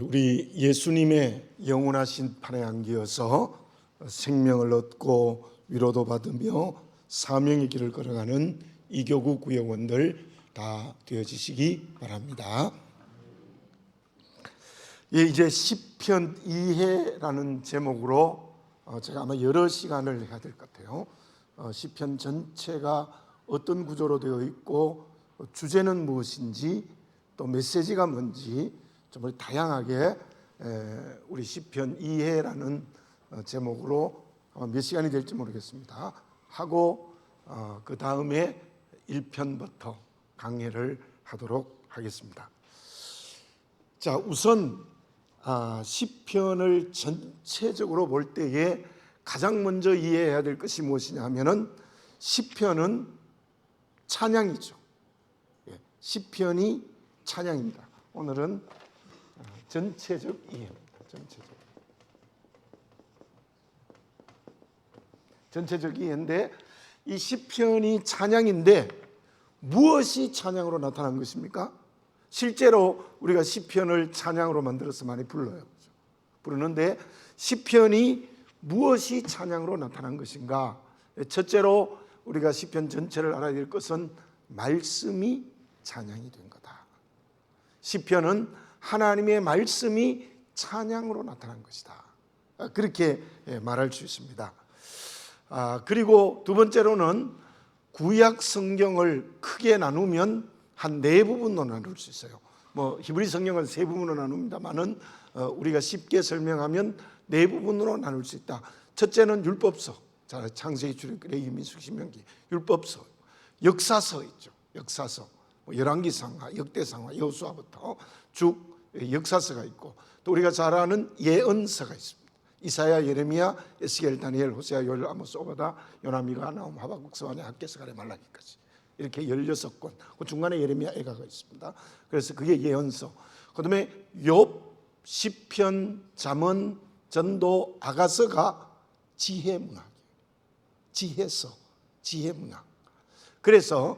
우리 예수님의 영원하신 팔에 안기어서 생명을 얻고 위로도 받으며 사명의 길을 걸어가는 이교구 구역원들 다 되어지시기 바랍니다. 이제 시편 2회라는 제목으로 제가 아마 여러 시간을 해야 될 것 같아요. 시편 전체가 어떤 구조로 되어 있고 주제는 무엇인지 또 메시지가 뭔지 정말 다양하게 우리 시편 2회라는 제목으로 아마 몇 시간이 될지 모르겠습니다. 하고 그 다음에 1편부터 강해를 하도록 하겠습니다. 자, 우선 시편을 전체적으로 볼 때에 가장 먼저 이해해야 될 것이 무엇이냐 하면은 시편은 찬양이죠. 시편이 찬양입니다. 오늘은 전체적 이해입니다. 전체적 이해인데 이 시편이 찬양인데 무엇이 찬양으로 나타난 것입니까? 실제로 우리가 시편을 찬양으로 만들어서 많이 불러요. 부르는데 시편이 무엇이 찬양으로 나타난 것인가? 첫째로 우리가 시편 전체를 알아야 될 것은 말씀이 찬양이 된 거다. 시편은 하나님의 말씀이 찬양으로 나타난 것이다. 그렇게 말할 수 있습니다. 그리고 두 번째로는 구약 성경을 크게 나누면 한 네 부분으로 나눌 수 있어요. 히브리 성경은 세 부분으로 나눕니다만은 우리가 쉽게 설명하면 네 부분으로 나눌 수 있다. 첫째는 율법서, 창세기, 출애굽기, 민수기, 신명기, 율법서, 역사서 있죠. 역사서, 열왕기상하, 역대상하, 여호수아부터 쭉 역사서가 있고 또 우리가 잘 아는 예언서가 있습니다. 이사야, 예레미야, 에스겔, 다니엘, 호세아, 요엘, 아모스, 오바다, 요나, 미가, 나훔, 하박국, 스바냐, 학개서, 가레, 말라기까지 이렇게 16권. 그 중간에 예레미야, 애가가 있습니다. 그래서 그게 예언서. 그다음에 욥, 시편, 잠언, 전도, 아가서가 지혜문학이에요. 지혜서, 지혜문학. 그래서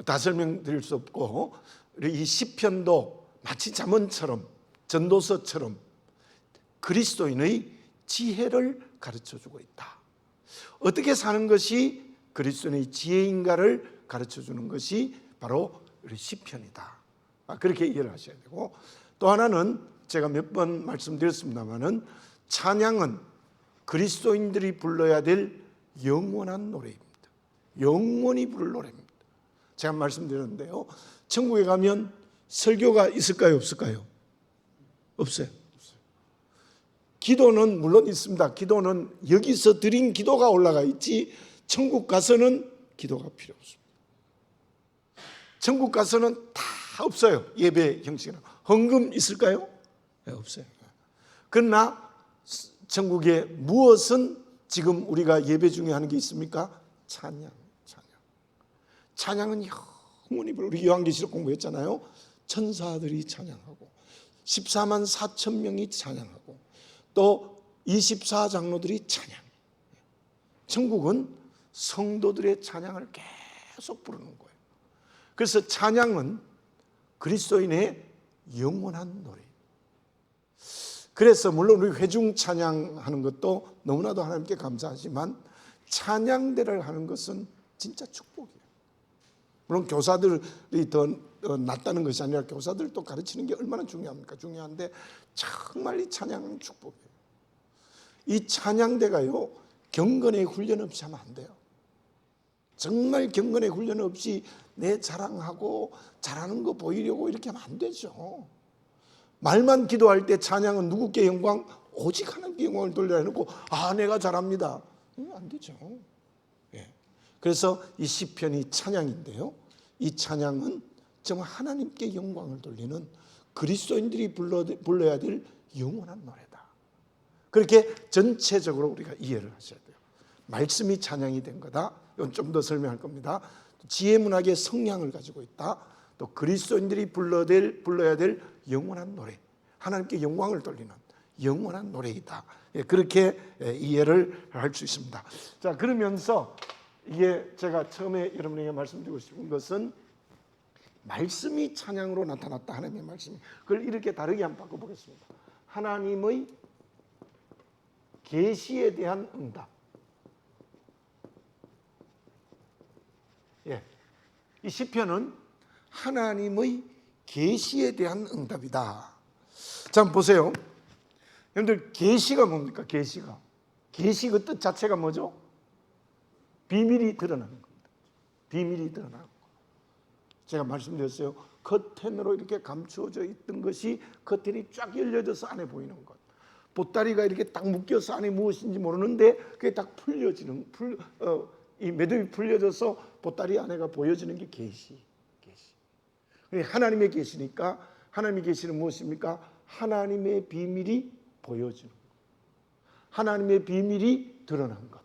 다 설명드릴 수 없고 이 시편도 마치 잠언처럼 전도서처럼 그리스도인의 지혜를 가르쳐주고 있다. 어떻게 사는 것이 그리스도인의 지혜인가를 가르쳐주는 것이 바로 우리 시편이다. 그렇게 이해를 하셔야 되고 또 하나는 제가 몇 번 말씀드렸습니다마는 찬양은 그리스도인들이 불러야 될 영원한 노래입니다. 영원히 부를 노래입니다. 제가 말씀드렸는데요. 천국에 가면 설교가 있을까요? 없을까요? 없어요. 기도는 물론 있습니다. 기도는 여기서 드린 기도가 올라가 있지 천국 가서는 기도가 필요 없습니다. 천국 가서는 다 없어요. 예배 형식은. 헌금 있을까요? 네, 없어요. 그러나 천국에 무엇은 지금 우리가 예배 중에 하는 게 있습니까? 찬양. 찬양은 영원히 우리 요한계시록 공부했잖아요. 천사들이 찬양하고 14만 4천 명이 찬양하고 또 24장로들이 찬양. 천국은 성도들의 찬양을 계속 부르는 거예요. 그래서 찬양은 그리스도인의 영원한 노래. 그래서 물론 우리 회중 찬양하는 것도 너무나도 하나님께 감사하지만 찬양대를 하는 것은 진짜 축복이에요. 물론 교사들이 더 낫다는 것이 아니라 교사들도 가르치는 게 얼마나 중요합니까? 중요한데 정말 이 찬양은 축복이에요. 이 찬양대가요 경건의 훈련 없이 하면 안 돼요. 정말 경건의 훈련 없이 내 자랑하고 잘하는 거 보이려고 이렇게 하면 안 되죠. 말만 기도할 때 찬양은 누구께 영광? 오직 하나님께 영광을 돌려야 해놓고 내가 잘합니다. 안 되죠. 그래서 이 시편이 찬양인데요. 이 찬양은 정말 하나님께 영광을 돌리는 그리스도인들이 불러야 될 영원한 노래다. 그렇게 전체적으로 우리가 이해를 하셔야 돼요. 말씀이 찬양이 된 거다. 이건 좀 더 설명할 겁니다. 지혜문학의 성향을 가지고 있다. 또 그리스도인들이 불러야 될 영원한 노래. 하나님께 영광을 돌리는 영원한 노래이다. 그렇게 이해를 할 수 있습니다. 자, 그러면서 이게 제가 처음에 여러분에게 말씀드리고 싶은 것은 말씀이 찬양으로 나타났다. 하나님의 말씀이. 그걸 이렇게 다르게 한번 바꿔보겠습니다. 하나님의 계시에 대한 응답. 예, 이 시편은 하나님의 계시에 대한 응답이다. 자, 한번 보세요. 여러분들, 계시가 뭡니까? 계시가. 계시 그 뜻 자체가 뭐죠? 비밀이 드러나는 겁니다. 비밀이 드러나는 거. 제가 말씀드렸어요. 커튼으로 이렇게 감추어져 있던 것이 커튼이 쫙 열려져서 안에 보이는 것. 보따리가 이렇게 딱 묶여서 안에 무엇인지 모르는데 그게 딱 풀려지는, 이 매듭이 풀려져서 보따리 안에가 보여지는 게 계시. 하나님의 계시니까, 하나님의 계시는 무엇입니까? 하나님의 비밀이 보여지는 것. 하나님의 비밀이 드러난 것.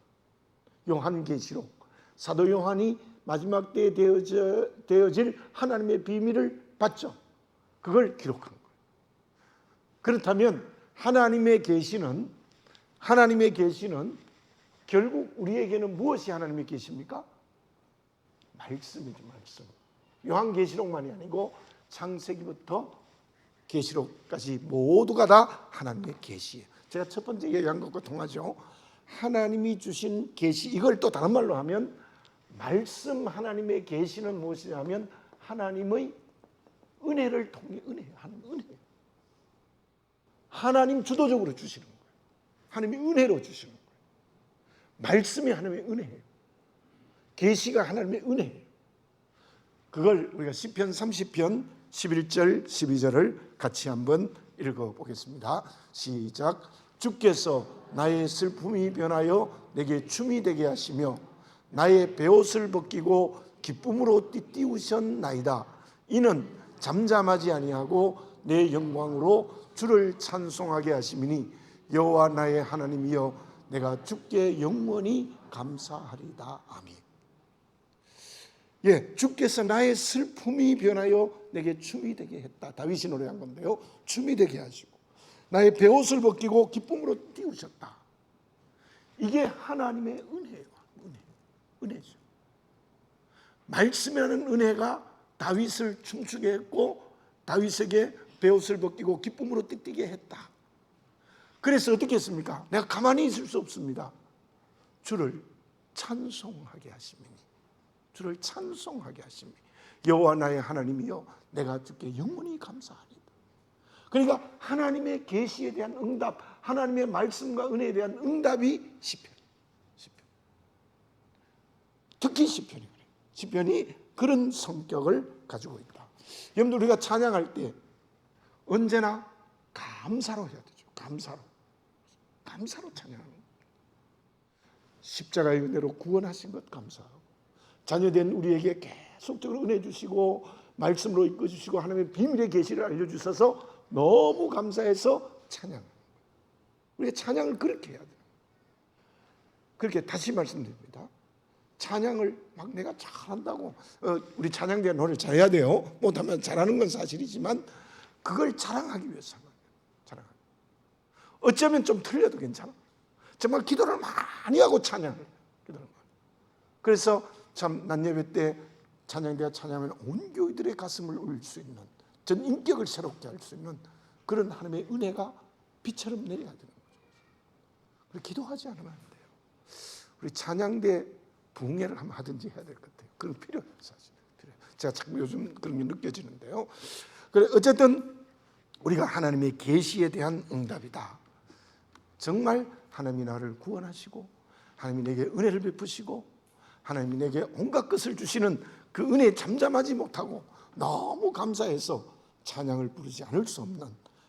요한계시록, 사도 요한이 마지막 때에 되어질 하나님의 비밀을 봤죠. 그걸 기록한 거예요. 그렇다면 하나님의 계시는 결국 우리에게는 무엇이 하나님의 계시입니까? 말씀이죠. 말씀. 요한계시록만이 아니고 창세기부터 계시록까지 모두가 다 하나님의 계시예요. 제가 첫 번째 얘기한 것과 통하죠. 하나님이 주신 계시, 이걸 또 다른 말로 하면 말씀, 하나님의 계시는 무엇이냐면 하나님의 은혜를 통해, 하나님 은혜. 하나님 주도적으로 주시는 거예요. 하나님이 은혜로 주시는 거예요. 말씀이 하나님의 은혜예요. 계시가 하나님의 은혜예요. 그걸 우리가 시편 30편 11절 12절을 같이 한번 읽어보겠습니다. 시작. 주께서 나의 슬픔이 변하여 내게 춤이 되게 하시며 나의 베옷을 벗기고 기쁨으로 띠띠우셨나이다. 이는 잠잠하지 아니하고 내 영광으로 주를 찬송하게 하심이니 여호와 나의 하나님이여 내가 주께 영원히 감사하리다. 아멘. 예, 주께서 나의 슬픔이 변하여 내게 춤이 되게 했다. 다윗이 노래한 건데요. 춤이 되게 하시고 나의 베옷을 벗기고 기쁨으로 띄우셨다. 이게 하나님의 은혜예요. 은혜죠. 말씀이라는 은혜가 다윗을 춤추게 했고 다윗에게 베옷을 벗기고 기쁨으로 띠뛰게 했다. 그래서 어떻게 했습니까? 내가 가만히 있을 수 없습니다. 주를 찬송하게 하심이니, 주를 찬송하게 하심이 여호와 나의 하나님이여 내가 주께 영원히 감사하리다. 그러니까 하나님의 계시에 대한 응답, 하나님의 말씀과 은혜에 대한 응답이 시편. 특히 시편이 그래요. 시편이 그런 성격을 가지고 있다. 여러분들, 우리가 찬양할 때 언제나 감사로 해야 되죠. 감사로 찬양하는 거예요. 십자가의 은혜로 구원하신 것 감사하고, 자녀된 우리에게 계속적으로 은혜 주시고 말씀으로 이끌어 주시고 하나님의 비밀의 계시를 알려주셔서 너무 감사해서 찬양하는 거예요. 우리가 찬양을 그렇게 해야 돼요. 그렇게 다시 말씀드립니다. 찬양을 막 내가 잘한다고, 우리 찬양대 노래를 잘해야 돼요. 못하면 잘하는 건 사실이지만 그걸 자랑하기 위해서는 자랑하기. 어쩌면 좀 틀려도 괜찮아. 정말 기도를 많이 하고 찬양을 해요. 기도를 많이. 그래서 참 낮예배 때 찬양대가 찬양하면 온 교회들의 가슴을 울릴 수 있는, 전 인격을 새롭게 할 수 있는 그런 하나님의 은혜가 비처럼 내려야 되는 거죠. 우리 기도하지 않으면 안 돼요. 우리 찬양대 부흥회를 한번 하든지 해야 될 것 같아요. 그건 필요해요, 사실. 필요해요. 제가 자꾸 요즘 그런 게 느껴지는데요. 그래, 어쨌든 우리가 하나님의 계시에 대한 응답이다. 정말 하나님이 나를 구원하시고 하나님이 내게 은혜를 베푸시고 하나님이 내게 온갖 것을 주시는 그 은혜에 잠잠하지 못하고 너무 감사해서 찬양을 부르지 않을 수 없는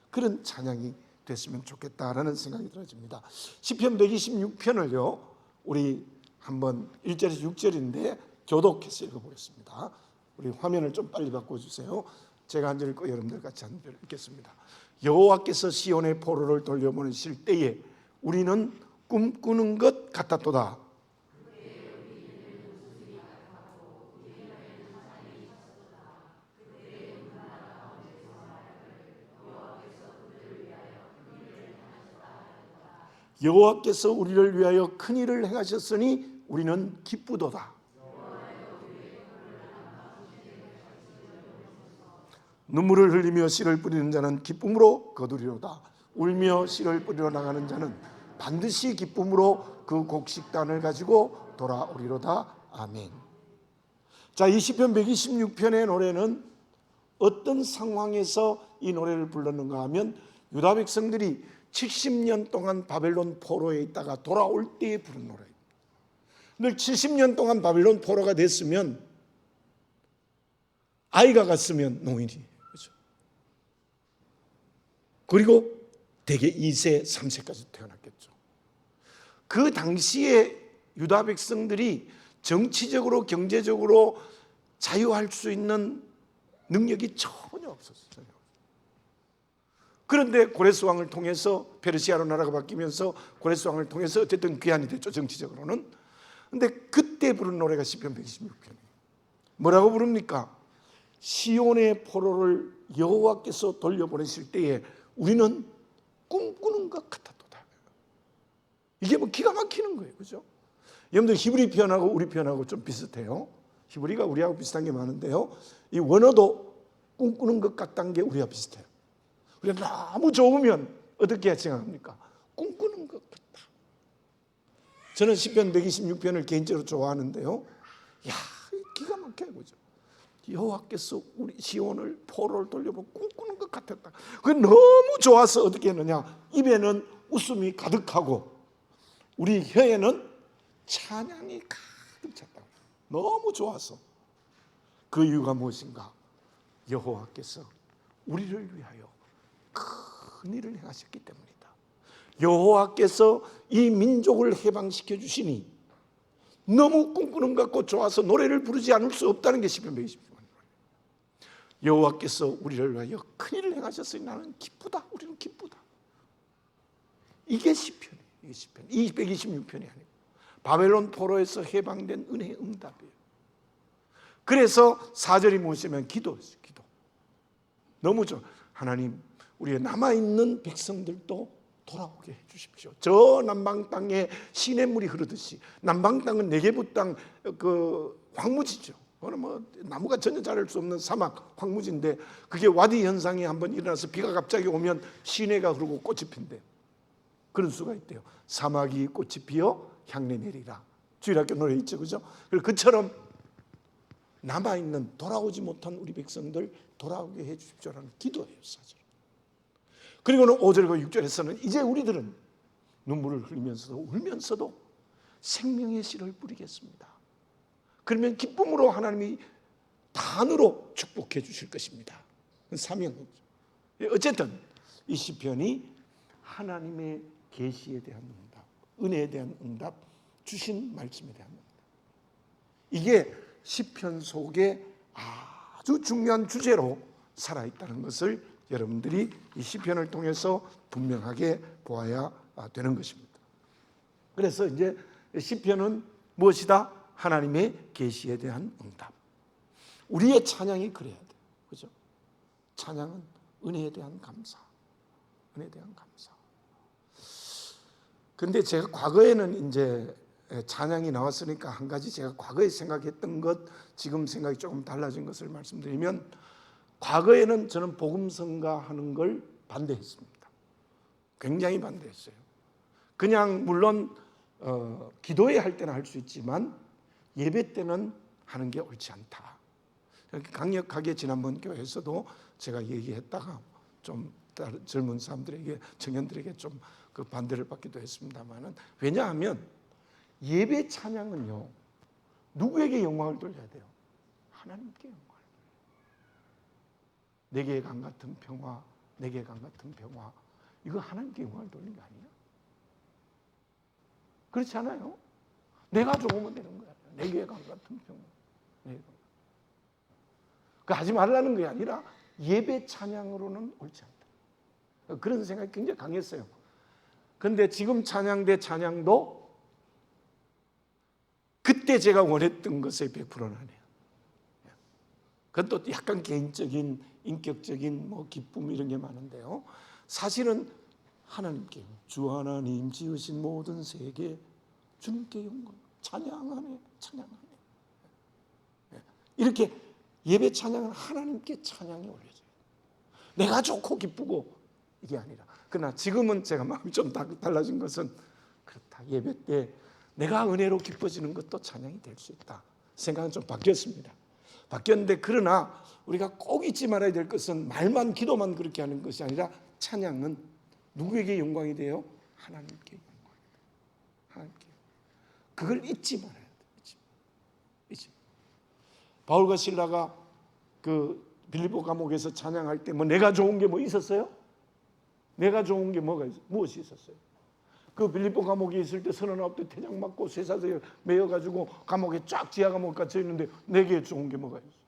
그런 찬양이 됐으면 좋겠다라는 생각이 들어집니다. 시편 126편을요 우리 한번 1절에서 6절인데 교독해서 읽어보겠습니다. 우리 화면을 좀 빨리 바꿔주세요. 제가 한 절 읽고 여러분들 같이 한 절 읽겠습니다. 여호와께서 시온의 포로를 돌려보내실 때에 우리는 꿈꾸는 것 같았도다. 여호와께서 우리를 위하여 큰 일을 행하셨으니 우리는 기쁘도다. 눈물을 흘리며 씨를 뿌리는 자는 기쁨으로 거두리로다. 울며 씨를 뿌리러 나가는 자는 반드시 기쁨으로 그 곡식단을 가지고 돌아오리로다. 아멘. 자, 이 시편 126편의 노래는 어떤 상황에서 이 노래를 불렀는가 하면 유다 백성들이 70년 동안 바벨론 포로에 있다가 돌아올 때에 부른 노래입니다. 늘 70년 동안 바벨론 포로가 됐으면 아이가 갔으면 노인이, 그렇죠? 그리고 대개 2세, 3세까지 태어났겠죠. 그 당시에 유다 백성들이 정치적으로, 경제적으로 자유할 수 있는 능력이 전혀 없었어요. 그런데 고레스 왕을 통해서 페르시아로 나라가 바뀌면서 고레스 왕을 통해서 어쨌든 귀환이 됐죠, 정치적으로는. 그런데 그때 부른 노래가 시편 126편이에요. 뭐라고 부릅니까? 시온의 포로를 여호와께서 돌려보내실 때에 우리는 꿈꾸는 것 같았도다. 이게 뭐 기가 막히는 거예요, 그죠? 여러분들 히브리 표현하고 우리 표현하고 좀 비슷해요. 히브리가 우리하고 비슷한 게 많은데요, 이 원어도 꿈꾸는 것 같다는 게 우리와 비슷해요. 우리가 너무 좋으면 어떻게 생각합니까? 꿈꾸는 것 같다. 저는 시편 126편을 개인적으로 좋아하는데요, 야, 기가 막혀요, 그죠? 여호와께서 우리 시온을 포로를 돌려보고 꿈꾸는 것 같았다. 그게 너무 좋아서 어떻게 했느냐, 입에는 웃음이 가득하고 우리 혀에는 찬양이 가득 찼다. 너무 좋아서. 그 이유가 무엇인가? 여호와께서 우리를 위하여 큰 일을 행하셨기 때문이다. 여호와께서 이 민족을 해방시켜 주시니 너무 꿈꾸는 것 같고 좋아서 노래를 부르지 않을 수 없다는 게 시편 120편. 여호와께서 우리를 위하여 큰 일을 행하셨으니 나는 기쁘다. 우리는 기쁘다. 이게 시편이에요. 이게 시편. 126편이 아니고 바벨론 포로에서 해방된 은혜의 응답이에요. 그래서 4절이 무엇이냐면 기도였어요. 기도. 너무 좋아. 하나님, 우리의 남아있는 백성들도 돌아오게 해주십시오. 저 남방 땅에 시냇물이 흐르듯이. 남방 땅은 네게부 땅, 그 황무지죠. 그거는 뭐 나무가 전혀 자랄 수 없는 사막, 황무지인데 그게 와디 현상이 한번 일어나서 비가 갑자기 오면 시내가 흐르고 꽃이 핀대요. 그런 수가 있대요. 사막이 꽃이 피어 향내 내리라. 주일학교 노래 있죠, 그죠? 그처럼 남아있는 돌아오지 못한 우리 백성들 돌아오게 해주십시오라는 기도예요, 사실. 그리고는 5절과 6절에서는 이제 우리들은 눈물을 흘리면서도 울면서도 생명의 씨를 뿌리겠습니다. 그러면 기쁨으로 하나님이 단으로 축복해 주실 것입니다. 사명이죠. 어쨌든 이 시편이 하나님의 계시에 대한 응답, 은혜에 대한 응답, 주신 말씀에 대한 응답. 이게 시편 속에 아주 중요한 주제로 살아있다는 것을 여러분들이 이 시편을 통해서 분명하게 보아야 되는 것입니다. 그래서 이제 시편은 무엇이다? 하나님의 계시에 대한 응답. 우리의 찬양이 그래야 돼요. 그죠? 찬양은 은혜에 대한 감사. 은혜에 대한 감사. 근데 제가 과거에는 이제 찬양이 나왔으니까 한 가지 제가 과거에 생각했던 것, 지금 생각이 조금 달라진 것을 말씀드리면, 과거에는 저는 복음 성가하는 걸 반대했습니다. 굉장히 반대했어요. 그냥 물론 기도회 할 때는 할 수 있지만 예배 때는 하는 게 옳지 않다. 강력하게 지난번 교회에서도 제가 얘기했다가 좀 젊은 사람들에게, 청년들에게 좀 그 반대를 받기도 했습니다만은, 왜냐하면 예배 찬양은요, 누구에게 영광을 돌려야 돼요? 하나님께 영광을 돌려야 돼요. 내게 강 같은 평화, 내게 강 같은 평화, 이거 하나님께 영광을 돌리는 게 아니야? 그렇지 않아요? 내가 좋으면 되는 거야. 내게 강 같은 평화, 내게 강. 그 하지 말라는 게 아니라 예배 찬양으로는 옳지 않다. 그런 생각이 굉장히 강했어요. 그런데 지금 찬양대 찬양도 그때 제가 원했던 것의 100%는 아니에요. 그건 또 약간 개인적인, 인격적인 뭐 기쁨 이런 게 많은데요. 사실은 하나님께, 주 하나님 지으신 모든 세계 주님께 영광, 찬양하네, 찬양하네. 이렇게 예배 찬양은 하나님께 찬양이 올려져요. 내가 좋고 기쁘고 이게 아니라. 그러나 지금은 제가 마음이 좀 달라진 것은 그렇다. 예배 때 내가 은혜로 기뻐지는 것도 찬양이 될 수 있다. 생각은 좀 바뀌었습니다. 바뀌었는데 그러나 우리가 꼭 잊지 말아야 될 것은 말만 기도만 그렇게 하는 것이 아니라 찬양은 누구에게 영광이 돼요? 하나님께 영광이다. 하나님께. 그걸 잊지 말아야 돼. 잊지. 바울과 실라가 그 빌립보 감옥에서 찬양할 때 뭐 내가 좋은 게 뭐 있었어요? 내가 좋은 게 무엇이 있었어요? 그 빌립보 감옥에 있을 때 39대 태장 맞고 쇠사슬에 매여가지고 감옥에 쫙 지하 감옥 갇혀 있는데 내게 좋은 게 뭐가 있어요?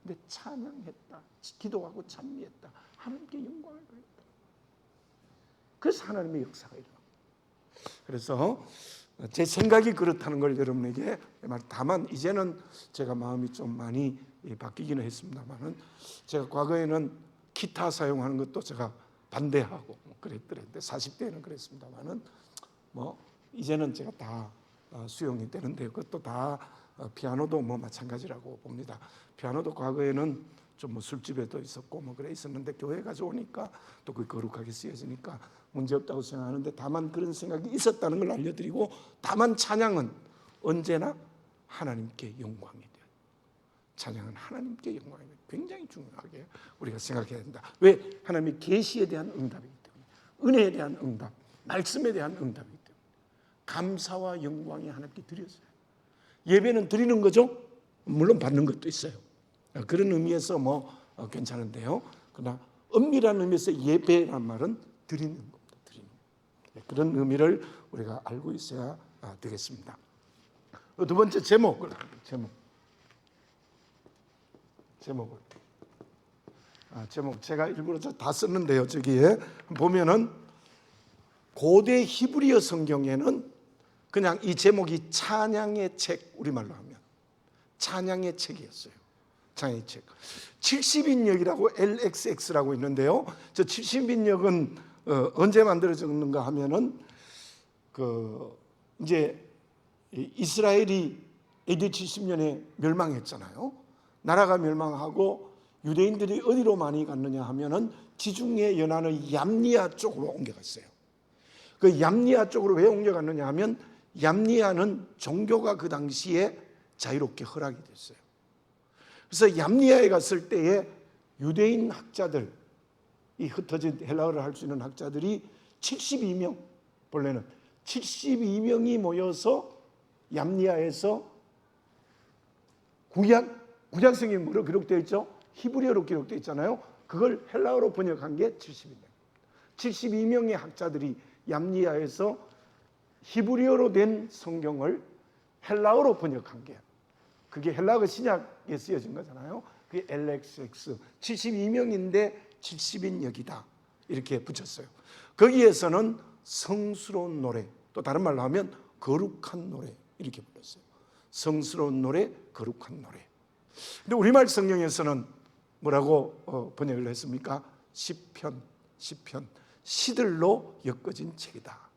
근데 찬양했다, 기도하고 찬미했다, 하나님께 영광을 돌렸다. 그래서 하나님의 역사가 일어납니다. 그래서 제 생각이 그렇다는 걸 여러분에게 다만 이제는 제가 마음이 좀 많이 바뀌기는 했습니다만은 제가 과거에는 기타 사용하는 것도 제가 반대하고 그랬더랬는데 40대에는 그랬습니다만은 뭐 이제는 제가 다 수용이 되는데 그것도 다 피아노도 뭐 마찬가지라고 봅니다. 피아노도 과거에는 좀 뭐 술집에도 있었고 뭐 그래 있었는데 교회 가져오니까 또 그 거룩하게 쓰여지니까 문제 없다고 생각하는데 다만 그런 생각이 있었다는 걸 알려드리고 다만 찬양은 언제나 하나님께 영광이 돼요. 찬양은 하나님께 영광이 돼요. 굉장히 중요하게 우리가 생각해야 된다. 왜? 하나님의 계시에 대한 응답이기 때문에, 은혜에 대한 응답, 말씀에 대한 응답이기 때문에 감사와 영광이 하나님께 드렸어요. 예배는 드리는 거죠. 물론 받는 것도 있어요. 그런 의미에서 뭐 괜찮은데요. 그러나 엄밀한 의미에서 예배란 말은 드리는 겁니다. 드리는. 그런 의미를 우리가 알고 있어야 되겠습니다. 두 번째 제목을 제목 제가 일부러 다 썼는데요. 저기에 보면은 고대 히브리어 성경에는 그냥 이 제목이 찬양의 책, 우리말로 하면 찬양의 책이었어요. 찬양의 책. 70인역이라고 LXX라고 있는데요. 저 70인역은 언제 만들어졌는가 하면은 이제 이스라엘이 AD 70년에 멸망했잖아요. 나라가 멸망하고 유대인들이 어디로 많이 갔느냐 하면은 지중해 연안의 얌리아 쪽으로 옮겨갔어요. 그 얌리아 쪽으로 왜 옮겨갔느냐 하면 얌리아는 종교가 그 당시에 자유롭게 허락이 됐어요. 그래서 얌리아에 갔을 때에 유대인 학자들, 이 흩어진 헬라어를 할 수 있는 학자들이 72명, 본래는 72명이 모여서 얌리아에서 구약성경이 뭐로 기록되어 있죠? 히브리어로 기록되어 있잖아요. 그걸 헬라어로 번역한 게 72명. 72명의 학자들이 얌리아에서 히브리어로 된 성경을 헬라어로 번역한 게, 그게 헬라어 신약에 쓰여진 거잖아요. 그게 LXX 72명인데 70인역이다 이렇게 붙였어요. 거기에서는 성스러운 노래, 또 다른 말로 하면 거룩한 노래 이렇게 불렀어요. 성스러운 노래, 거룩한 노래. 근데 우리말 성경에서는 뭐라고 번역을 했습니까? 시편, 시들로 엮어진 책이다.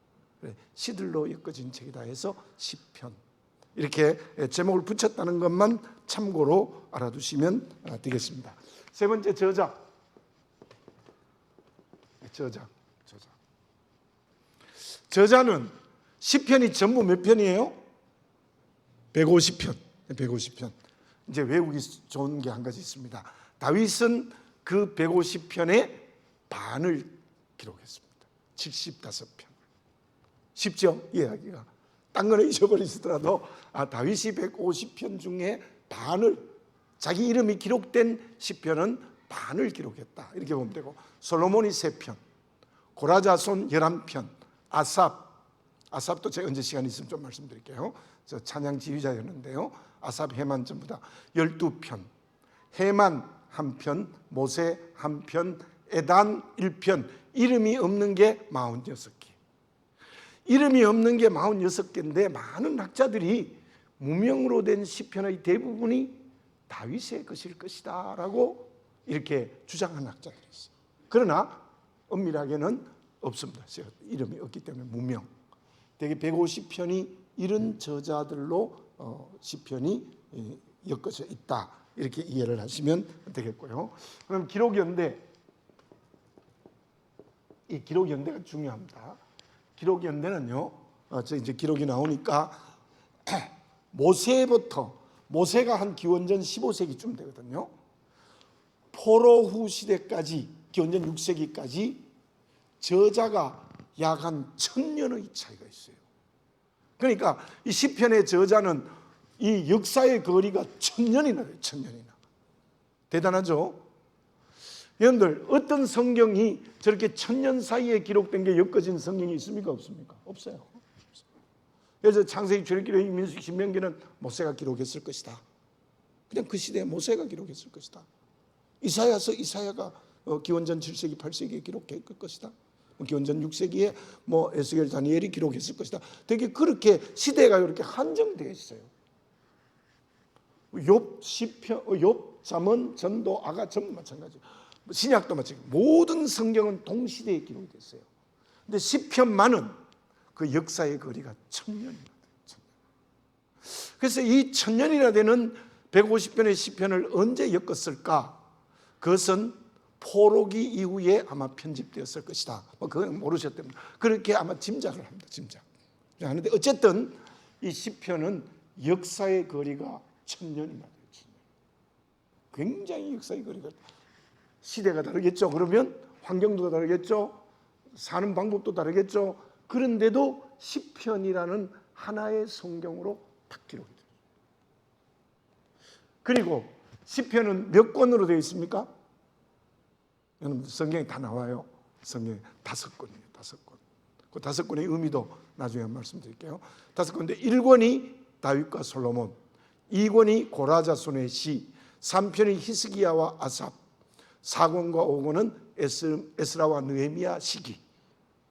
시들로 엮어진 책이다 해서 시편 이렇게 제목을 붙였다는 것만 참고로 알아두시면 되겠습니다. 세 번째 저자는 시편이 전부 몇 편이에요? 150편. 150편. 이제 외우기 좋은 게 한 가지 있습니다. 다윗은 그 150편의 반을 기록했습니다. 75편. 쉽죠? 이해하기가. 딴 거는 잊어버리시더라도 다윗이 150편 중에 반을, 자기 이름이 기록된 시편은 반을 기록했다 이렇게 보면 되고, 솔로몬이 3편, 고라자손 11편, 아삽도 제가 언제 시간 있으면 좀 말씀드릴게요. 저 찬양 지휘자였는데요. 아삽, 헤만 전부 다 12편, 헤만 1편, 모세 1편, 에단 1편, 이름이 없는 게 46개. 이름이 없는 게 46개인데 많은 학자들이 무명으로 된 시편의 대부분이 다윗의 것일 것이다 라고 이렇게 주장하는 학자들이 있어요. 그러나 엄밀하게는 없습니다. 이름이 없기 때문에 무명. 대개 150편이 이런 저자들로 시편이 엮어져 있다 이렇게 이해를 하시면 되겠고요. 그럼 기록연대 이 기록 연대가 중요합니다. 기록 연대는요, 저 이제 기록이 나오니까 모세가 한 기원전 15세기쯤 되거든요. 포로 후 시대까지, 기원전 6세기까지 저자가 약 한 1000년의 차이가 있어요. 그러니까 이 시편의 저자는 이 역사의 거리가 1000년이나 돼요. 1000년이나. 대단하죠? 여러분들, 어떤 성경이 저렇게 1000년 사이에 기록된 게 엮어진 성경이 있습니까? 없습니까? 없어요. 그래서 창세기, 출애굽기, 민수기, 신명기는 모세가 기록했을 것이다. 그냥 그 시대에 모세가 기록했을 것이다. 이사야가 기원전 7세기, 8세기에 기록했을 것이다. 기원전 6세기에 에스겔, 다니엘이 기록했을 것이다. 되게 그렇게 시대가 이렇게 한정되어 있어요. 욥, 시편, 욥, 잠언, 전도, 아가 전부 마찬가지. 신약도 마찬가지. 모든 성경은 동시대에 기록이 됐어요. 근데 시편만은 그 역사의 거리가 1000년이나 돼요. 그래서 이 1000년이나 되는 150편의 시편을 언제 엮었을까? 그것은 포로기 이후에 아마 편집되었을 것이다. 그건 모르셨다면 그렇게 아마 짐작을 합니다. 짐작. 그런데 어쨌든 이 시편은 역사의 거리가 1000년이나 돼요. 1000년. 굉장히 역사의 거리가, 시대가 다르겠죠. 그러면 환경도 다르겠죠. 사는 방법도 다르겠죠. 그런데도 시편이라는 하나의 성경으로 딱 기록이 돼요. 그리고 시편은 몇 권으로 되어 있습니까? 여러분, 성경에 다 나와요. 성경에 5권이에요. 5권. 그 5권의 의미도 나중에 말씀드릴게요. 5권인데 1권이 다윗과 솔로몬, 2권이 고라 자손의 시, 3편이 히스기야와 아삽, 4권과 5권은 에스라와 느헤미야 시기.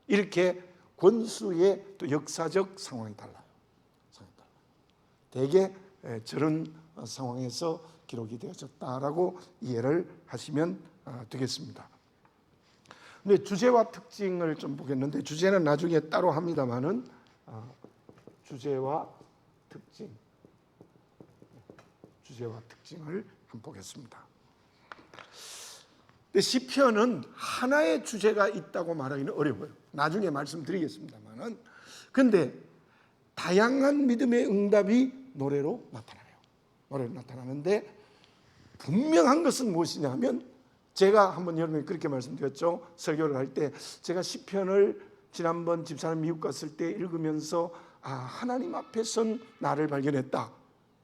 이렇게 권수의 또 역사적 상황이 달라요. 대개 저런 상황에서 기록이 되어졌다라고 이해를 하시면 되겠습니다. 근데 주제와 특징을 좀 보겠는데, 주제는 나중에 따로 합니다만은 주제와 특징을 한번 보겠습니다. 근데 시편은 하나의 주제가 있다고 말하기는 어려워요. 나중에 말씀드리겠습니다만은, 근데 다양한 믿음의 응답이 노래로 나타나는데 분명한 것은 무엇이냐 하면, 제가 한번 여러분이 그렇게 말씀드렸죠. 설교를 할 때 제가 시편을 지난번 집사람 미국 갔을 때 읽으면서 하나님 앞에 선 나를 발견했다,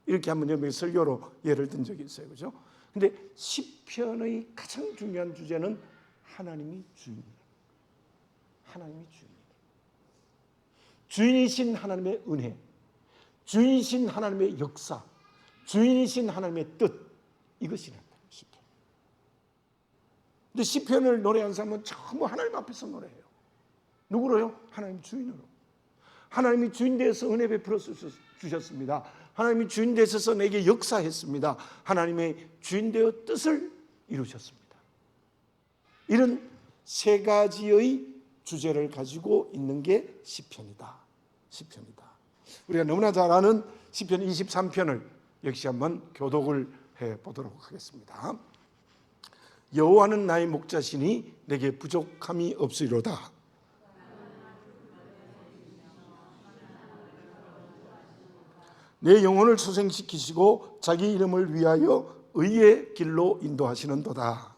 이렇게 한번 여러분이 설교로 예를 든 적이 있어요. 그죠? 근데 시편의 가장 중요한 주제는 하나님이 주인이다. 하나님이 주인이다. 주인이신 하나님의 은혜, 주인이신 하나님의 역사, 주인이신 하나님의 뜻, 이것이란다. 시편. 근데 시편을 노래한 사람은 전부 하나님 앞에서 노래해요. 누구로요? 하나님 주인으로. 하나님이 주인 되어서 은혜 베풀어 주셨습니다. 하나님이 주인 되셔서 내게 역사했습니다. 하나님의 주인 되어 뜻을 이루셨습니다. 이런 세 가지의 주제를 가지고 있는 게 시편이다. 우리가 너무나 잘 아는 시편 23편을 역시 한번 교독을 해보도록 하겠습니다. 여호와는 나의 목자시니 내게 부족함이 없으리로다. 내 영혼을 소생시키시고 자기 이름을 위하여 의의 길로 인도하시는도다.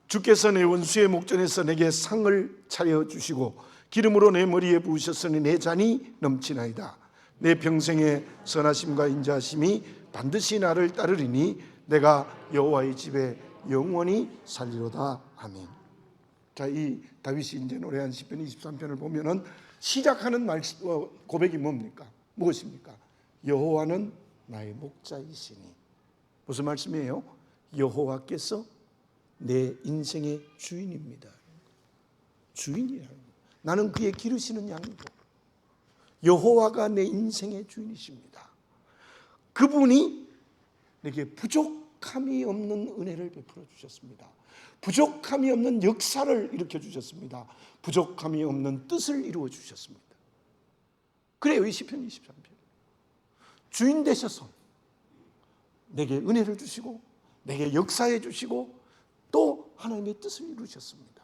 주께서 내 원수의 목전에서 내게 상을 차려주시고 기름으로 내 머리에 부으셨으니 내 잔이 넘치나이다. 내 평생의 선하심과 인자하심이 반드시 나를 따르리니 내가 여호와의 집에 영원히 살리로다. 아멘. 자, 이 다윗이 이제 노래한 시편 23편을 보면은 시작하는 고백이 뭡니까? 무엇입니까? 여호와는 나의 목자이시니. 무슨 말씀이에요? 여호와께서 내 인생의 주인입니다. 주인이라는 거예요. 나는 그의 기르시는 양이고 여호와가 내 인생의 주인이십니다. 그분이 내게 부족함이 없는 은혜를 베풀어 주셨습니다. 부족함이 없는 역사를 일으켜 주셨습니다. 부족함이 없는 뜻을 이루어 주셨습니다. 그래요. 이 시편 23편. 주인 되셔서 내게 은혜를 주시고 내게 역사해 주시고 또 하나님의 뜻을 이루셨습니다.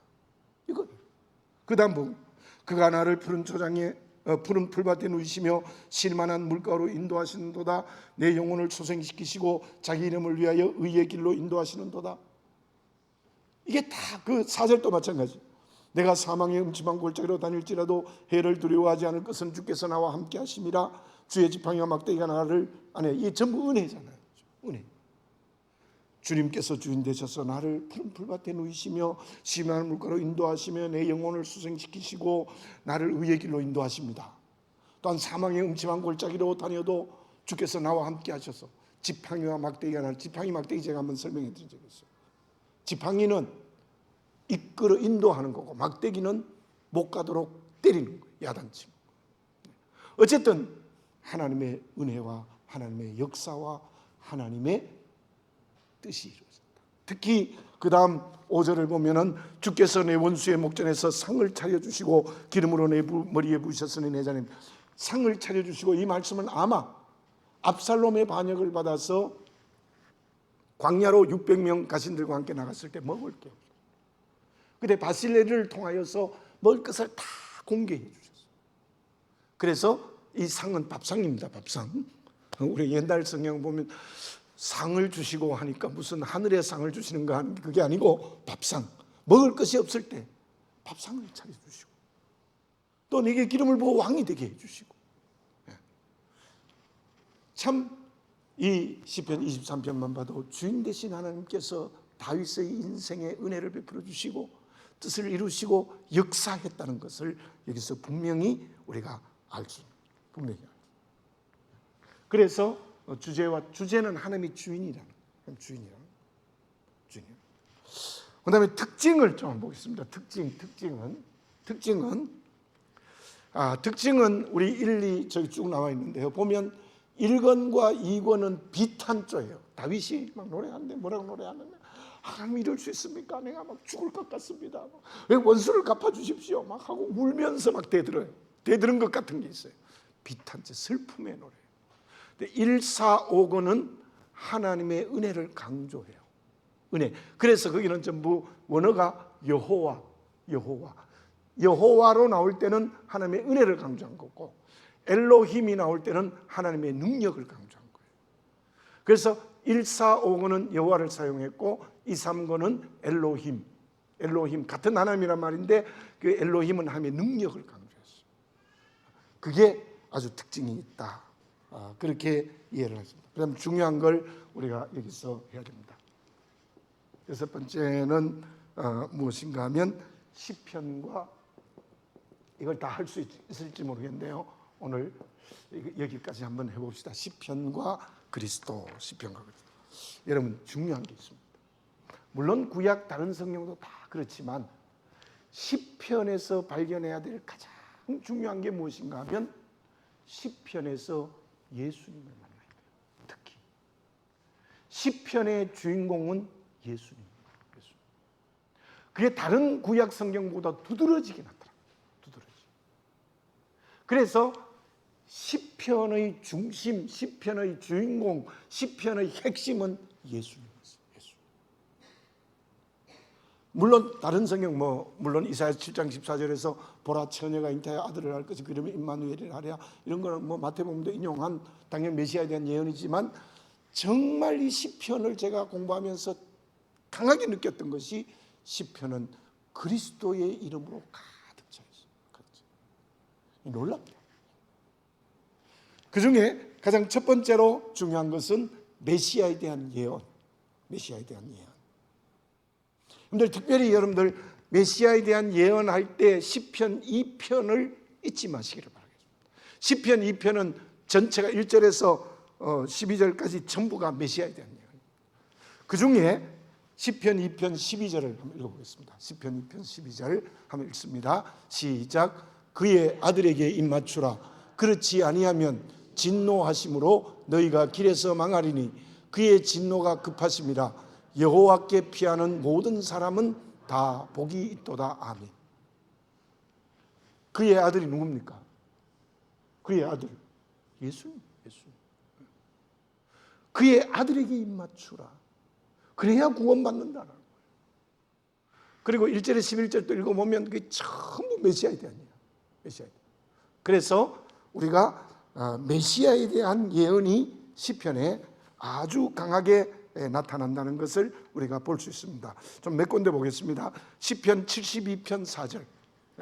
이거. 그 다음 뭐 그가 나를 푸른 초장에 푸른 풀밭에 누이시며 실만한 물가로 인도하시는도다. 내 영혼을 소생시키시고 자기 이름을 위하여 의의 길로 인도하시는도다. 이게 다 그 4절도 마찬가지. 내가 사망의 음침한 골짜기로 다닐지라도 해를 두려워하지 않을 것은 주께서 나와 함께 하심이라. 주의 지팡이와 막대기가 나를 이게 전부 은혜잖아요. 은혜. 주님께서 주인 되셔서 나를 푸른 풀밭에 누이시며 심한 물가로 인도하시며 내 영혼을 수생시키시고 나를 의의 길로 인도하십니다. 또한 사망의 음침한 골짜기로 다녀도 주께서 나와 함께 하셔서 지팡이와 막대기가 나를, 지팡이 막대기 제가 한번 설명해 드린 적이 있어요. 지팡이는 이끌어 인도하는 거고 막대기는 못 가도록 때리는 거예요. 야단치고. 어쨌든 하나님의 은혜와 하나님의 역사와 하나님의 뜻이 이루어졌다. 특히 그 다음 5절을 보면은 주께서 내 원수의 목전에서 상을 차려주시고 기름으로 내 머리에 부으셨으니 내 자는 상을 차려주시고, 이 말씀은 아마 압살롬의 반역을 받아서 광야로 600명 가신들과 함께 나갔을 때 먹을 게 없어요. 근데 바실레를 통하여서 먹을 것을 다 공개해 주셨어요. 그래서 이 상은 밥상입니다. 밥상. 우리 옛날 성경 보면 상을 주시고 하니까 무슨 하늘의 상을 주시는가 하는 그게 아니고 밥상. 먹을 것이 없을 때 밥상을 차려주시고 또 내게 기름을 부어 왕이 되게 해주시고. 참 이 시편 23편만 봐도 주인 되신 하나님께서 다윗의 인생에 은혜를 베풀어 주시고 뜻을 이루시고 역사했다는 것을 여기서 분명히 우리가 알 수 있습니다. 분명히. 그래서 주제는 하나님이 주인이라는 주인이라는. 그다음에 특징을 좀 보겠습니다. 특징은 우리 1, 2 저기 쭉 나와 있는데요. 보면 1권과 2권은 비탄조예요. 다윗이 막 노래하는데 뭐라고 노래하는데, 하나님 이럴 수 있습니까? 내가 막 죽을 것 같습니다. 왜 원수를 갚아주십시오 막 하고 울면서 막 대들어요. 대드는 것 같은 게 있어요. 비탄조, 슬픔의 노래. 1, 4, 5권은 하나님의 은혜를 강조해요. 은혜. 그래서 거기는 전부 원어가 여호와로 나올 때는 하나님의 은혜를 강조한 거고, 엘로힘이 나올 때는 하나님의 능력을 강조한 거예요. 그래서 1, 4, 5권은 여호와를 사용했고 2, 3권은 엘로힘 같은 하나님이란 말인데 그 엘로힘은 하나님의 능력을 강조했어요. 그게 아주 특징이 있다. 그렇게 이해를 하십니다. 그다음 중요한 걸 우리가 여기서 해야 됩니다. 여섯 번째는 무엇인가 하면 시편과, 이걸 다 할 수 있을지 모르겠는데요. 오늘 여기까지 한번 해봅시다. 시편과 그리스도. 여러분 중요한 게 있습니다. 물론 구약 다른 성경도 다 그렇지만 시편에서 발견해야 될 가장 중요한 게 무엇인가 하면 시편에서 예수님을 만나야 돼요. 특히 시편의 주인공은 예수님입니다. 그게 다른 구약 성경보다 두드러지게 나타납니다. 그래서 시편의 중심, 시편의 주인공, 시편의 핵심은 예수님이었어요. 물론 다른 성경 물론 이사야 7장 14절에서 보라 처녀가 잉태하여 아들을 낳을 것이 그 이름이 임마누엘이라 하랴, 이런 거는 마태복음도 인용한 당연히 메시아에 대한 예언이지만, 정말 이 시편을 제가 공부하면서 강하게 느꼈던 것이 시편은 그리스도의 이름으로 가득 차 있어요. 놀랍다. 그 중에 가장 첫 번째로 중요한 것은 메시아에 대한 예언. 여러분들 특별히 여러분들 메시아에 대한 예언할 때 시편 2편을 잊지 마시기를 바라겠습니다. 시편 2편은 전체가 1절에서 12절까지 전부가 메시아에 대한 예언입니다. 그 중에 시편 2편 12절을 한번 읽어보겠습니다. 시편 2편 12절 한번 읽습니다. 시작. 그의 아들에게 입맞추라. 그렇지 아니하면 진노하심으로 너희가 길에서 망하리니 그의 진노가 급하심이라. 여호와께 피하는 모든 사람은 다 복이 있도다. 아멘. 그의 아들이 누굽니까? 그의 아들 예수님. 그의 아들에게 입맞추라. 그래야 구원받는다라는 거예요. 그리고 1절에 11절 또 읽어보면 그게 전부 메시아에 대한 예언이에요. 메시아에 대한. 그래서 우리가 메시아에 대한 예언이 시편에 아주 강하게 나타난다는 것을 우리가 볼 수 있습니다. 좀 몇 군데 보겠습니다. 시편 72편 4절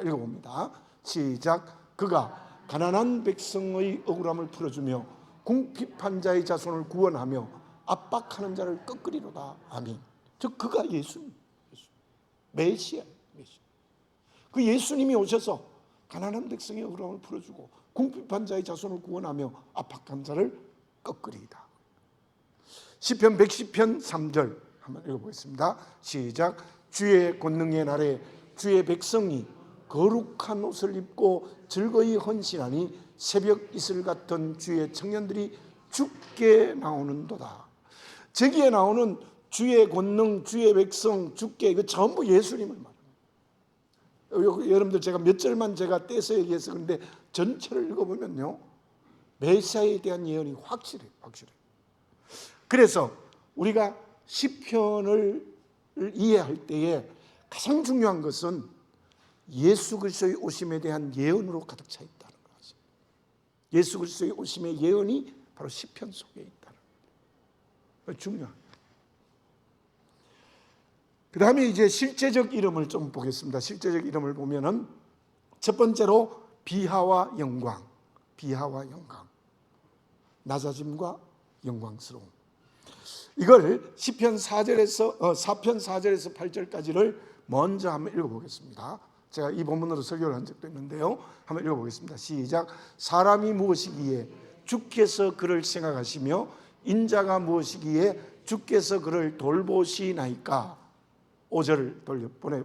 읽어봅니다. 시작. 그가 가난한 백성의 억울함을 풀어주며 궁핍한 자의 자손을 구원하며 압박하는 자를 꺾으리로다. 아멘. 즉 그가 예수님. 메시아. 그 예수님이 오셔서 가난한 백성의 억울함을 풀어주고 궁핍한 자의 자손을 구원하며 압박한 자를 꺾으리이다. 시편 110편 3절 한번 읽어보겠습니다. 시작. 주의 권능의 날에 주의 백성이 거룩한 옷을 입고 즐거이 헌신하니 새벽 이슬 같은 주의 청년들이 주께 나오는도다. 저기에 나오는 주의 권능, 주의 백성, 주께, 이거 전부 예수님을 말합니다. 여러분들 제가 몇 절만 제가 떼서 얘기해서 그런데 전체를 읽어보면요, 메시아에 대한 예언이 확실해요. 그래서 우리가 시편을 이해할 때에 가장 중요한 것은 예수 그리스도의 오심에 대한 예언으로 가득 차 있다는 것입니다. 예수 그리스도의 오심의 예언이 바로 시편 속에 있다는 거예요. 중요합니다. 그 다음에 이제 실제적 이름을 좀 보겠습니다. 실제적 이름을 보면은 첫 번째로 비하와 영광, 낮아짐과 영광스러움. 이걸 시편 4절에서 8절까지를 먼저 한번 읽어보겠습니다. 제가 이 본문으로 설교를 한 적도 있는데요. 한번 읽어보겠습니다. 시작. 사람이 무엇이기에 주께서 그를 생각하시며 인자가 무엇이기에 주께서 그를 돌보시나이까. 5절을 돌려보내.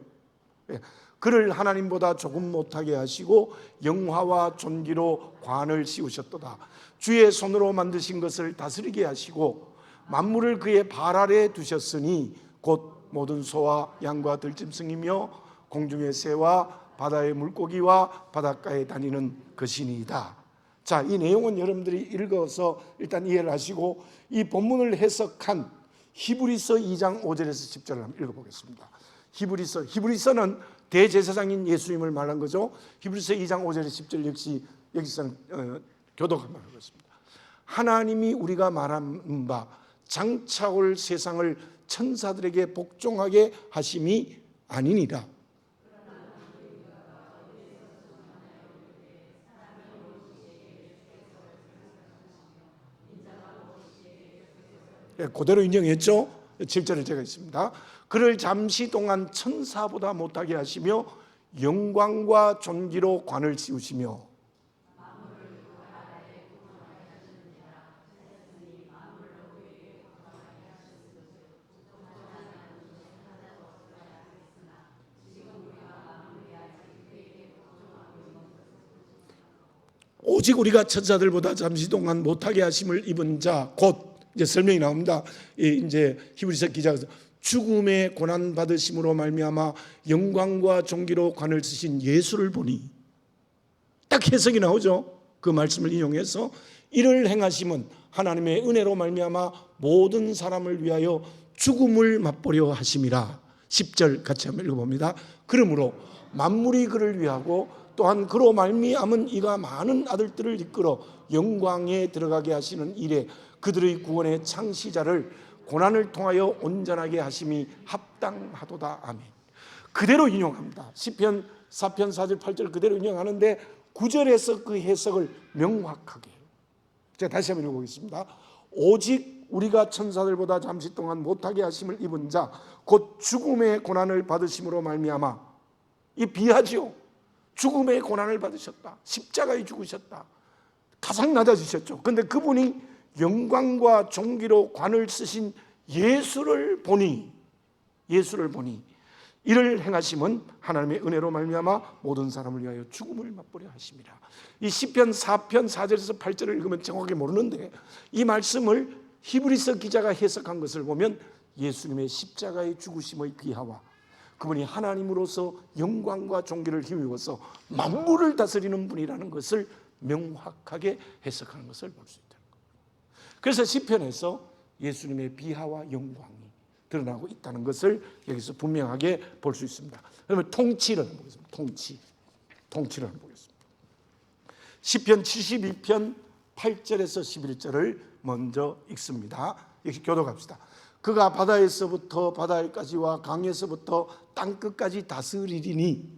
그를 하나님보다 조금 못하게 하시고 영화와 존귀로 관을 씌우셨도다. 주의 손으로 만드신 것을 다스리게 하시고 만물을 그의 발 아래 두셨으니 곧 모든 소와 양과 들짐승이며 공중의 새와 바다의 물고기와 바닷가에 다니는 것이니이다. 자, 이 내용은 여러분들이 읽어서 일단 이해를 하시고 이 본문을 해석한 히브리서 2장 5절에서 10절을 한번 읽어보겠습니다. 히브리서는 대제사장인 예수님을 말한 거죠. 히브리서 2장 5절에서 10절 역시 여기서는 교독한 말을 하고 있습니다. 하나님이 우리가 말한 바 장차 올 세상을 천사들에게 복종하게 하심이 아니니라. 그대로 인정했죠. 7절을 제가 있습니다. 그를 잠시 동안 천사보다 못하게 하시며 영광과 존귀로 관을 씌우시며 오직 우리가 천사들보다 잠시 동안 못하게 하심을 입은 자, 곧 이제 설명이 나옵니다. 이제 히브리서 기자가 죽음의 고난 받으심으로 말미암아 영광과 존귀로 관을 쓰신 예수를 보니, 딱 해석이 나오죠. 그 말씀을 인용해서 이를 행하심은 하나님의 은혜로 말미암아 모든 사람을 위하여 죽음을 맛보려 하심이라. 10절 같이 한번 읽어봅니다. 그러므로 만물이 그를 위하고 또한 그로 말미암은 이가 많은 아들들을 이끌어 영광에 들어가게 하시는 일에 그들의 구원의 창시자를 고난을 통하여 온전하게 하심이 합당하도다. 아멘. 그대로 인용합니다. 시편 4편 4절 8절 그대로 인용하는데 9절에서 그 해석을 명확하게, 제가 다시 한번 읽어보겠습니다. 오직 우리가 천사들보다 잠시 동안 못하게 하심을 입은 자, 곧 죽음의 고난을 받으심으로 말미암아, 이 비하지요. 죽음의 고난을 받으셨다. 십자가에 죽으셨다. 가장 낮아지셨죠. 그런데 그분이 영광과 존귀로 관을 쓰신 예수를 보니 이를 행하심은 하나님의 은혜로 말미암아 모든 사람을 위하여 죽음을 맛보려 하심이라. 이 시편 4편 4절에서 8절을 읽으면 정확하게 모르는데 이 말씀을 히브리서 기자가 해석한 것을 보면 예수님의 십자가의 죽으심의 귀하와 그분이 하나님으로서 영광과 존귀를 힘입어서 만물을 다스리는 분이라는 것을 명확하게 해석하는 것을 볼 수 있다는 겁니다. 그래서 시편에서 예수님의 비하와 영광이 드러나고 있다는 것을 여기서 분명하게 볼 수 있습니다. 그러면 통치를 한번 보겠습니다. 통치를 한번 보겠습니다. 시편 72편 8절에서 11절을 먼저 읽습니다. 역시 교독합시다. 그가 바다에서부터 바다까지와 강에서부터 땅끝까지 다스리리니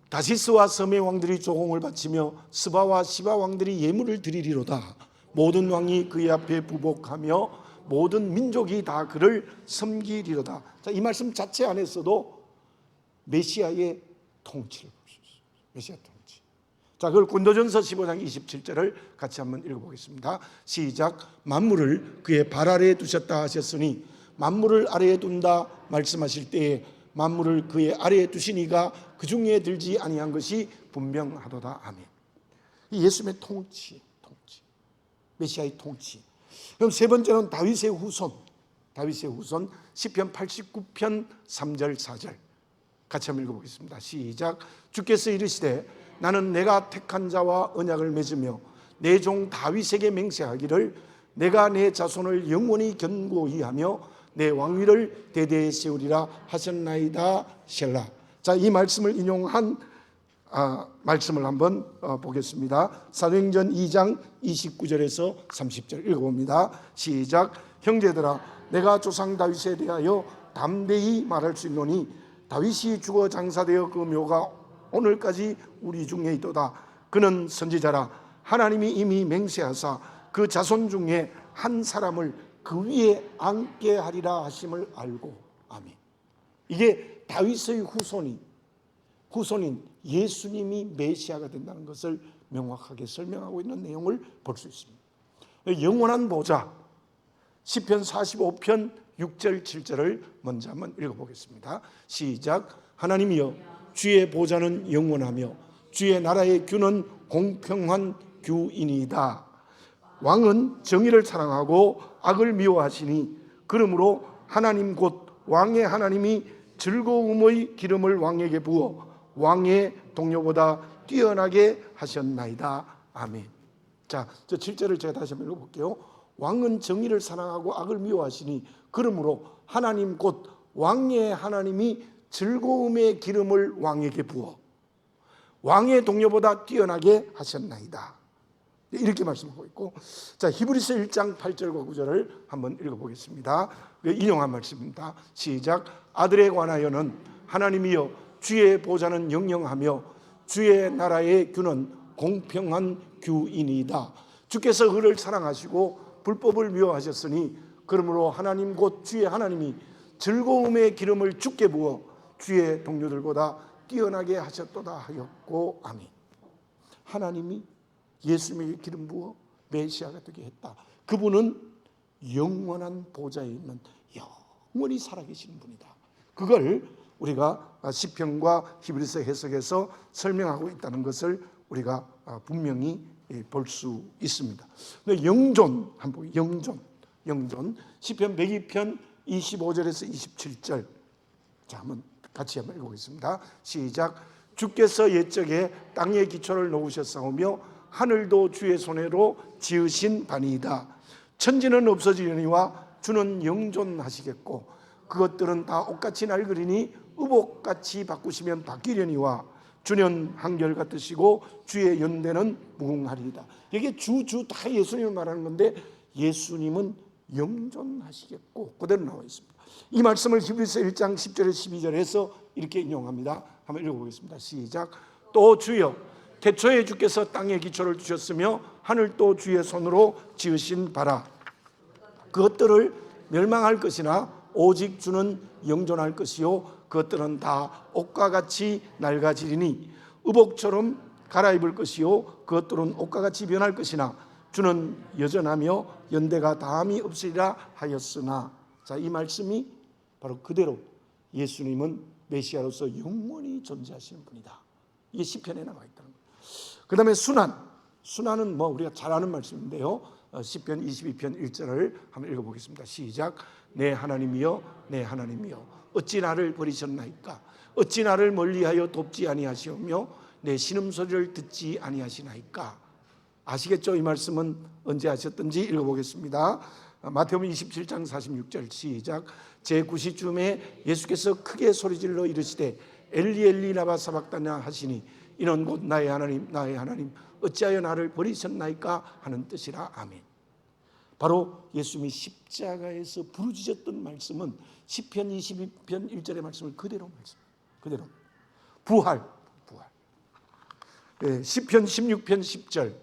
다시스와 섬의 왕들이 조공을 바치며 스바와 시바 왕들이 예물을 드리리로다. 모든 왕이 그의 앞에 부복하며 모든 민족이 다 그를 섬기리로다. 자, 이 말씀 자체 안에서도 메시아의 통치를 볼 수 있습니다. 메시아 통치. 자, 그걸 고린도전서 15장 27절을 같이 한번 읽어보겠습니다. 시작. 만물을 그의 발 아래에 두셨다 하셨으니 만물을 아래에 둔다 말씀하실 때에 만물을 그의 아래에 두시니가 그 중에 들지 아니한 것이 분명하도다. 아멘. 예수님의 통치, 메시아의 통치. 그럼 세 번째는 다윗의 후손 시편 89편 3절 4절 같이 한번 읽어보겠습니다. 시작. 주께서 이르시되 나는 내가 택한 자와 언약을 맺으며 내 종 다윗에게 맹세하기를 내가 내 자손을 영원히 견고히 하며 내 왕위를 대대에 세우리라 하셨나이다. 셀라. 자, 이 말씀을 인용한 말씀을 한번 보겠습니다. 사도행전 2장 29절에서 30절 읽어봅니다. 시작. 형제들아, 내가 조상 다윗에 대하여 담대히 말할 수 있노니 다윗이 죽어 장사되어 그 묘가 오늘까지 우리 중에 있도다. 그는 선지자라 하나님이 이미 맹세하사 그 자손 중에 한 사람을 그 위에 앉게 하리라 하심을 알고. 아멘. 이게 다윗의 후손인 예수님이 메시아가 된다는 것을 명확하게 설명하고 있는 내용을 볼 수 있습니다. 영원한 보좌 시편 45편 6절 7절을 먼저 한번 읽어보겠습니다. 시작. 하나님이여 주의 보좌는 영원하며 주의 나라의 규는 공평한 규이니이다. 왕은 정의를 사랑하고 악을 미워하시니 그러므로 하나님 곧 왕의 하나님이 즐거움의 기름을 왕에게 부어 왕의 동료보다 뛰어나게 하셨나이다. 아멘. 자, 저 7절을 제가 다시 한번 읽어볼게요. 왕은 정의를 사랑하고 악을 미워하시니 그러므로 하나님 곧 왕의 하나님이 즐거움의 기름을 왕에게 부어 왕의 동료보다 뛰어나게 하셨나이다. 이렇게 말씀하고 있고, 자, 히브리서 1장 8절과 9절을 한번 읽어보겠습니다. 인용한 말씀입니다. 시작. 아들에 관하여는 하나님이여 주의 보좌는 영영하며 주의 나라의 규는 공평한 규이니이다. 주께서 그를 사랑하시고 불법을 미워하셨으니 그러므로 하나님 곧 주의 하나님이 즐거움의 기름을 주께 부어 주의 동료들보다 뛰어나게 하셨도다 하였고. 아멘. 하나님이 예수님에게 기름 부어 메시아가 되게 했다. 그분은 영원한 보좌에 있는 영원히 살아계시는 분이다. 그걸 우리가 시편과 히브리서 해석에서 설명하고 있다는 것을 우리가 분명히 볼 수 있습니다. 영존 한번 영존 시편 102편 25절에서 27절 자, 한번 같이 한번 읽어보겠습니다. 시작. 주께서 옛적에 땅의 기초를 놓으셨사오며 하늘도 주의 손으로 지으신 바니이다. 천지는 없어지려니와 주는 영존하시겠고 그것들은 다 옷같이 낡으리니 의복같이 바꾸시면 바뀌려니와 주는 한결같으시고 주의 연대는 무궁하리이다. 이게 주 다 예수님을 말하는 건데 예수님은 영존하시겠고 그대로 나와 있습니다. 이 말씀을 히브리서 1장 10절에 12절에서 이렇게 인용합니다. 한번 읽어보겠습니다. 시작. 또 주여 태초에 주께서 땅에 기초를 두셨으며 하늘도 주의 손으로 지으신 바라. 그것들을 멸망할 것이나 오직 주는 영존할 것이요 그것들은 다 옷과 같이 낡아지리니 의복처럼 갈아입을 것이요 그것들은 옷과 같이 변할 것이나 주는 여전하며 연대가 다함이 없으리라 하였으나. 자, 이 말씀이 바로 그대로 예수님은 메시아로서 영원히 존재하시는 분이다. 이게 시편에 나와 있다는 거예요. 그 다음에 순환은 뭐 우리가 잘 아는 말씀인데요. 시편 22편 1절을 한번 읽어보겠습니다. 시작. 내 하나님이여 내 하나님이여 어찌 나를 버리셨나이까? 어찌 나를 멀리하여 돕지 아니하시오며 내 신음소리를 듣지 아니하시나이까? 아시겠죠? 이 말씀은 언제 하셨던지 읽어보겠습니다. 마태복음 27장 46절 시작. 제9시쯤에 예수께서 크게 소리질러 이르시되 엘리 엘리 라마 사박다나 하시니 이는 곧 나의 하나님 나의 하나님 어찌하여 나를 버리셨나이까 하는 뜻이라. 아멘. 바로 예수님이 십자가에서 부르짖었던 말씀은 시편 22편 1절의 말씀을 그대로 부활. 네, 시편 16편 10절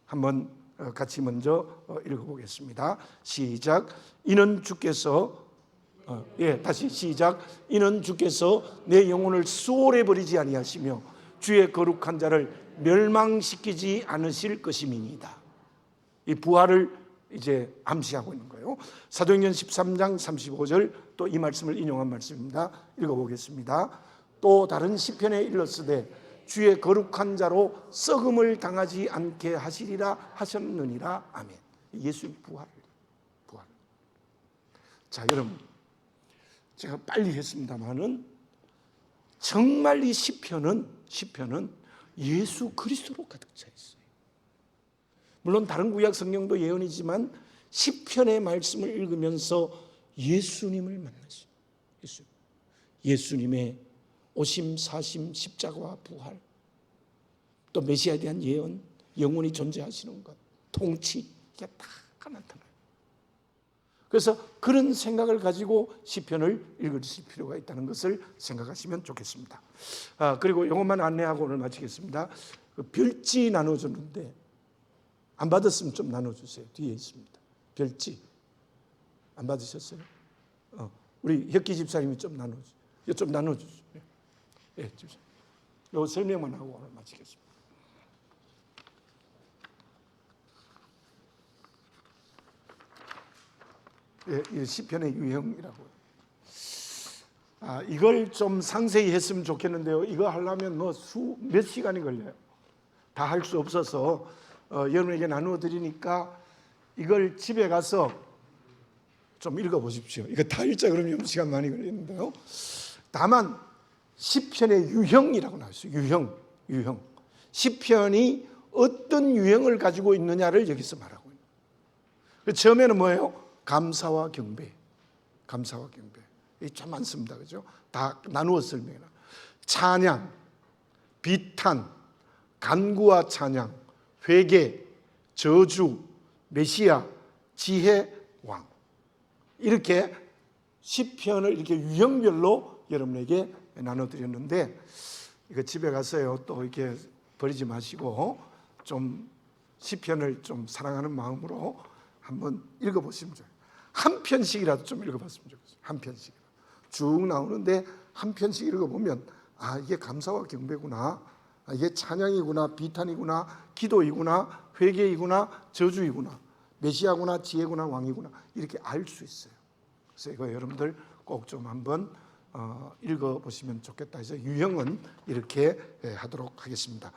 한번 같이 먼저 읽어보겠습니다. 시작. 이는 주께서 다시 시작. 이는 주께서 내 영혼을 수월해 버리지 아니하시며 주의 거룩한 자를 멸망시키지 않으실 것임이니이다. 이 부활을 이제 암시하고 있는 거예요. 사도행전 13장 35절 또 이 말씀을 인용한 말씀입니다. 읽어보겠습니다. 또 다른 시편에 일렀으되 주의 거룩한 자로 썩음을 당하지 않게 하시리라 하셨느니라. 아멘. 예수의 부활. 자, 여러분, 제가 빨리 했습니다만은 정말 이 시편은 예수 그리스도로 가득 차 있어요. 물론 다른 구약 성경도 예언이지만 시편의 말씀을 읽으면서 예수님을 만났어요. 예수님의 오심, 사심, 십자가와 부활, 또 메시아에 대한 예언, 영원히 존재하시는 것, 통치, 이게 다 나타나요. 그래서 그런 생각을 가지고 시편을 읽으실 필요가 있다는 것을 생각하시면 좋겠습니다. 그리고 이것만 안내하고 오늘 마치겠습니다. 별지 나눠줬는데 안 받았으면 좀 나눠주세요. 뒤에 있습니다. 별지 안 받으셨어요? 우리 혁기 집사님이 좀 나눠주세요. 좀 나눠주세요. 예, 집사님. 요 설명만 하고 오늘 마치겠습니다. 예, 이 시편의 유형이라고요. 이걸 좀 상세히 했으면 좋겠는데요. 이거 하려면 몇 시간이 걸려요. 다 할 수 없어서 여러분에게 나누어 드리니까 이걸 집에 가서 좀 읽어보십시오. 이거 다 읽자 그러면 시간 많이 걸리는데요. 다만 시편의 유형이라고 나왔어요. 유형. 시편이 어떤 유형을 가지고 있느냐를 여기서 말하고 있는. 처음에는 뭐예요? 감사와 경배. 이게 참 많습니다. 그죠? 다 나누어 설명해요. 찬양, 비탄, 간구와 찬양, 회개, 저주, 메시아, 지혜, 왕. 이렇게 시편을 이렇게 유형별로 여러분에게 나눠드렸는데 이거 집에 가서요 또 이렇게 버리지 마시고 좀 시편을 좀 사랑하는 마음으로 한번 읽어보시면 좋아요. 한 편씩이라도 좀 읽어봤으면 좋겠어요. 한 편씩이라도 쭉 나오는데 한 편씩 읽어보면 이게 감사와 경배구나, 이게 찬양이구나, 비탄이구나, 기도이구나, 회개이구나, 저주이구나, 메시아구나, 지혜구나, 왕이구나, 이렇게 알 수 있어요. 그래서 이거 여러분들 꼭 좀 한번 읽어보시면 좋겠다 해서 유형은 이렇게 하도록 하겠습니다.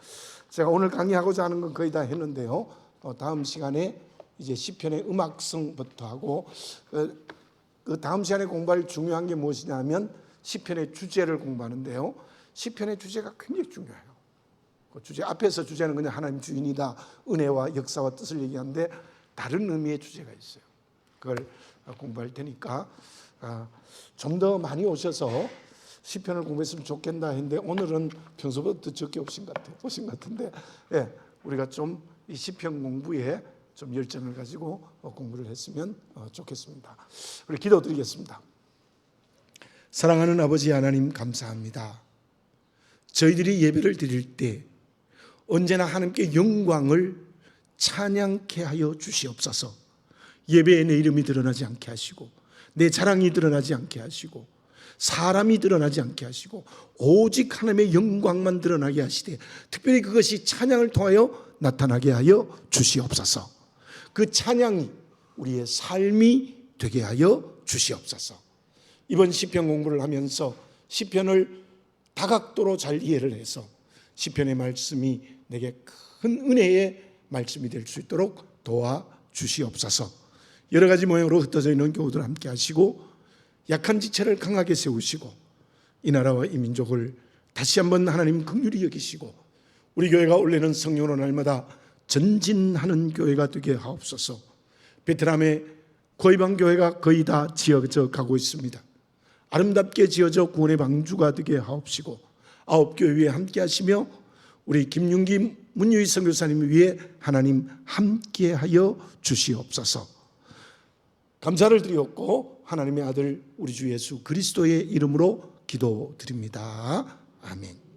제가 오늘 강의하고자 하는 건 거의 다 했는데요. 다음 시간에 이제 시편의 음악성부터 하고 그 다음 시간에 공부할 중요한 게 무엇이냐면 시편의 주제를 공부하는데요. 시편의 주제가 굉장히 중요해요. 그 주제 앞에서 주제는 그냥 하나님 주인이다, 은혜와 역사와 뜻을 얘기하는데 다른 의미의 주제가 있어요. 그걸 공부할 테니까 좀 더 많이 오셔서 시편을 공부했으면 좋겠다 했는데 오늘은 평소보다 더 적게 오신 것 같은데 우리가 좀 이 시편 공부에 좀 열정을 가지고 공부를 했으면 좋겠습니다. 우리 기도드리겠습니다. 사랑하는 아버지 하나님 감사합니다. 저희들이 예배를 드릴 때 언제나 하나님께 영광을 찬양케 하여 주시옵소서. 예배에 내 이름이 드러나지 않게 하시고 내 자랑이 드러나지 않게 하시고 사람이 드러나지 않게 하시고 오직 하나님의 영광만 드러나게 하시되 특별히 그것이 찬양을 통하여 나타나게 하여 주시옵소서. 그 찬양이 우리의 삶이 되게 하여 주시옵소서. 이번 시편 공부를 하면서 시편을 다각도로 잘 이해를 해서 시편의 말씀이 내게 큰 은혜의 말씀이 될 수 있도록 도와주시옵소서. 여러 가지 모양으로 흩어져 있는 교우들 함께 하시고 약한 지체를 강하게 세우시고 이 나라와 이 민족을 다시 한번 하나님 긍휼히 여기시고 우리 교회가 올해는 성령으로 날마다 전진하는 교회가 되게 하옵소서. 베트남의 고이방 교회가 거의 다 지어져 가고 있습니다. 아름답게 지어져 구원의 방주가 되게 하옵시고 9교회 위에 함께 하시며 우리 김윤기 문유희 선교사님 위에 하나님 함께 하여 주시옵소서. 감사를 드리옵고 하나님의 아들 우리 주 예수 그리스도의 이름으로 기도드립니다. 아멘.